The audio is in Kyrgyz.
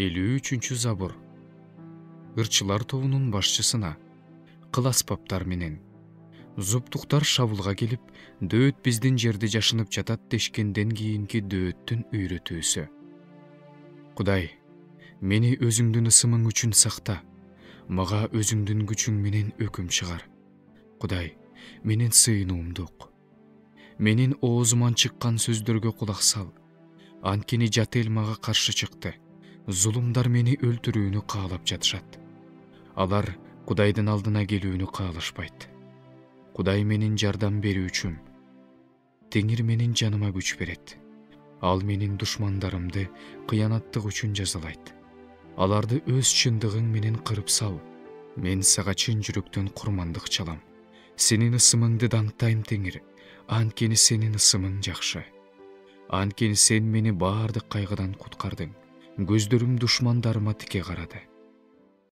53 забур. Ырчылар тобунун башчысына, кыл аспаптар менен зуптуктар шабылга келип, дөөт биздин жерде жашынып жатат дешкенден кийинки дөөттүн үйрөтүүсү. Кудай, мени өзүңдүн ысымың үчүн сакта, мага өзүңдүн күчүң менен өкүм чыгар. Кудай, менин сыйынуумду ук. Менин оозуман чыккан сөздөргө кулак сал. Анткени жат эл мага каршы чыкты. Зулумдар мени өлтүрүүнү каалап жатышат. Алар Кудайдын алдына келүүнү каалашпайт. Кудай менин жардам берүүчүм. Теңир менин жаныма күч берет. Ал менин душмандарымды кыянаттык үчүн жазалайт. Аларды өз чындыгың менен кырып сал. Мен сага чын жүрөктөн курмандык чалам. Сенин ысымыңды даңктайм, Теңир. Анткени сенин ысымың жакшы. Анткени сен мени баардык кайгыдан куткардың. Көздөрүм душмандарыма тике карады.